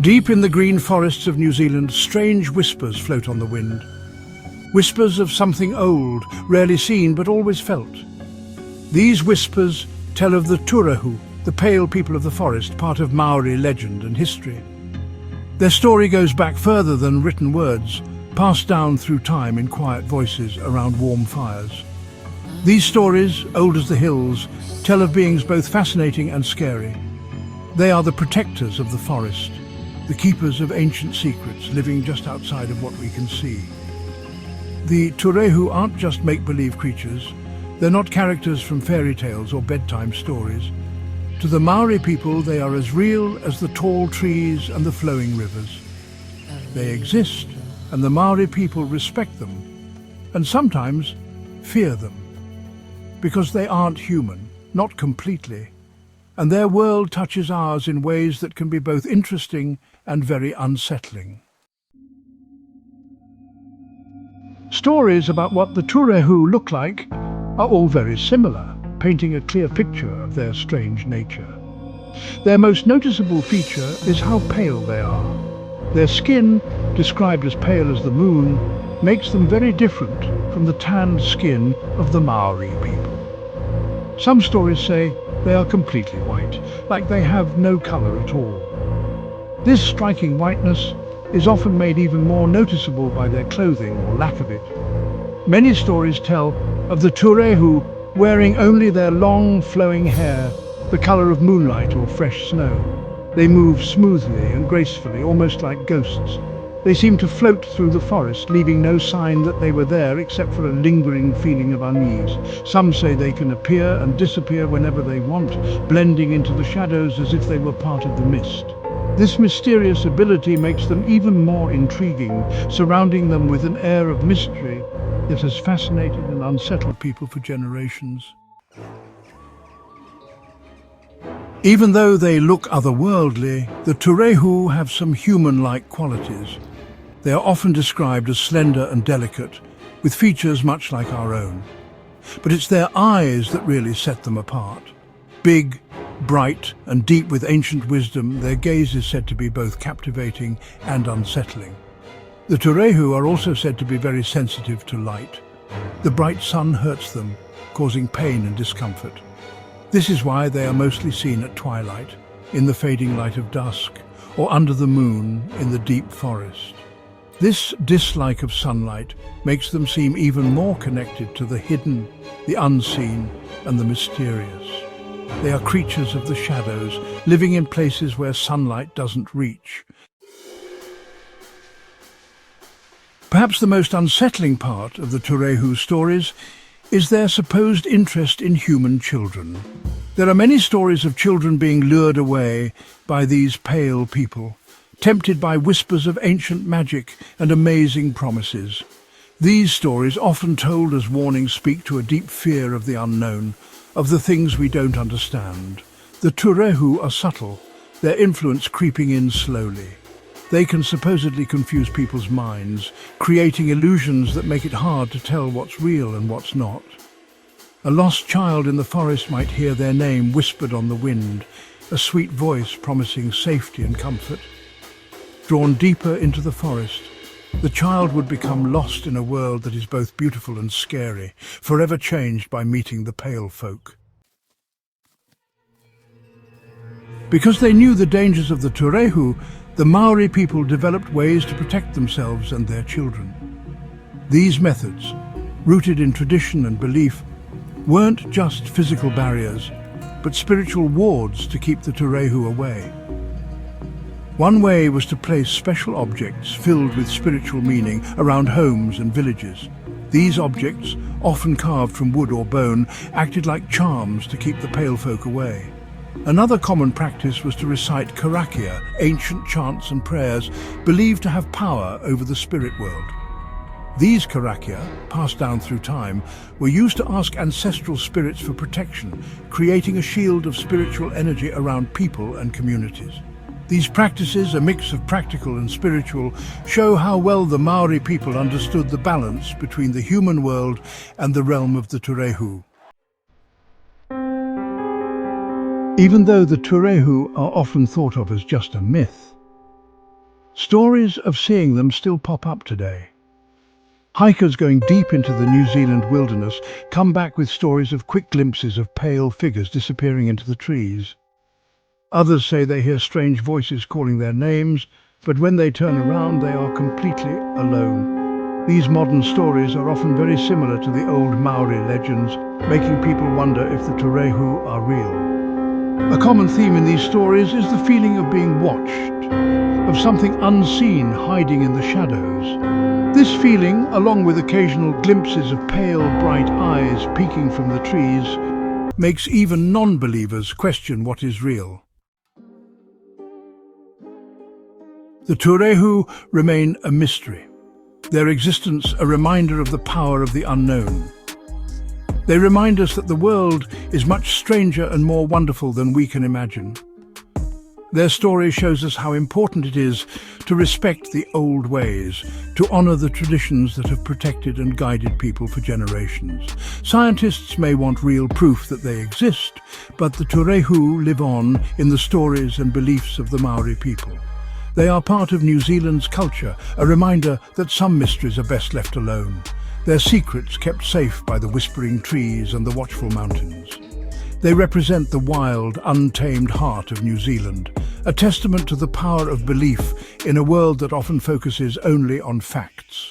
Deep in the green forests of New Zealand, strange whispers float on the wind. Whispers of something old, rarely seen but always felt. These whispers tell of the Turehu, the pale people of the forest, part of Maori legend and history. Their story goes back further than written words, passed down through time in quiet voices around warm fires. These stories, old as the hills, tell of beings both fascinating and scary. They are the protectors of the forest, the keepers of ancient secrets living just outside of what we can see. The Turehu aren't just make-believe creatures. They're not characters from fairy tales or bedtime stories. To the Maori people, they are as real as the tall trees and the flowing rivers. They exist, and the Maori people respect them, and sometimes fear them, because they aren't human, not completely, and their world touches ours in ways that can be both interesting and very unsettling. Stories about what the Turehu look like are all very similar, painting a clear picture of their strange nature. Their most noticeable feature is how pale they are. Their skin, described as pale as the moon, makes them very different from the tanned skin of the Maori people. Some stories say they are completely white, like they have no colour at all. This striking whiteness is often made even more noticeable by their clothing or lack of it. Many stories tell of the Turehu wearing only their long, flowing hair, the colour of moonlight or fresh snow. They move smoothly and gracefully, almost like ghosts. They seem to float through the forest, leaving no sign that they were there except for a lingering feeling of unease. Some say they can appear and disappear whenever they want, blending into the shadows as if they were part of the mist. This mysterious ability makes them even more intriguing, surrounding them with an air of mystery that has fascinated and unsettled people for generations. Even though they look otherworldly, the Turehu have some human-like qualities. They are often described as slender and delicate, with features much like our own. But it's their eyes that really set them apart. Big, bright and deep with ancient wisdom, their gaze is said to be both captivating and unsettling. The Turehu are also said to be very sensitive to light. The bright sun hurts them, causing pain and discomfort. This is why they are mostly seen at twilight, in the fading light of dusk, or under the moon in the deep forest. This dislike of sunlight makes them seem even more connected to the hidden, the unseen, and the mysterious. They are creatures of the shadows, living in places where sunlight doesn't reach. Perhaps the most unsettling part of the Turehu stories is their supposed interest in human children. There are many stories of children being lured away by these pale people, tempted by whispers of ancient magic and amazing promises. These stories, often told as warnings, speak to a deep fear of the unknown, of the things we don't understand. The Turehu are subtle, their influence creeping in slowly. They can supposedly confuse people's minds, creating illusions that make it hard to tell what's real and what's not. A lost child in the forest might hear their name whispered on the wind, a sweet voice promising safety and comfort. Drawn deeper into the forest, the child would become lost in a world that is both beautiful and scary, forever changed by meeting the pale folk. Because they knew the dangers of the Turehu, the Maori people developed ways to protect themselves and their children. These methods, rooted in tradition and belief, weren't just physical barriers, but spiritual wards to keep the Turehu away. One way was to place special objects filled with spiritual meaning around homes and villages. These objects, often carved from wood or bone, acted like charms to keep the pale folk away. Another common practice was to recite karakia, ancient chants and prayers believed to have power over the spirit world. These karakia, passed down through time, were used to ask ancestral spirits for protection, creating a shield of spiritual energy around people and communities. These practices, a mix of practical and spiritual, show how well the Maori people understood the balance between the human world and the realm of the Turehu. even though the Turehu are often thought of as just a myth. Stories of seeing them still pop up today. Hikers going deep into the New Zealand wilderness come back with stories of quick glimpses of pale figures disappearing into the trees. Others say they hear strange voices calling their names, but when they turn around they are completely alone. These modern stories are often very similar to the old Maori legends, making people wonder if the Turehu are real. A common theme in these stories is the feeling of being watched, of something unseen hiding in the shadows. This feeling, along with occasional glimpses of pale, bright eyes peeking from the trees, makes even non-believers question what is real. The Turehu remain a mystery, their existence a reminder of the power of the unknown. They remind us that the world is much stranger and more wonderful than we can imagine. Their story shows us how important it is to respect the old ways, to honor the traditions that have protected and guided people for generations. Scientists may want real proof that they exist, but the Turehu live on in the stories and beliefs of the Maori people. They are part of New Zealand's culture, a reminder that some mysteries are best left alone, their secrets kept safe by the whispering trees and the watchful mountains. They represent the wild, untamed heart of New Zealand, a testament to the power of belief in a world that often focuses only on facts.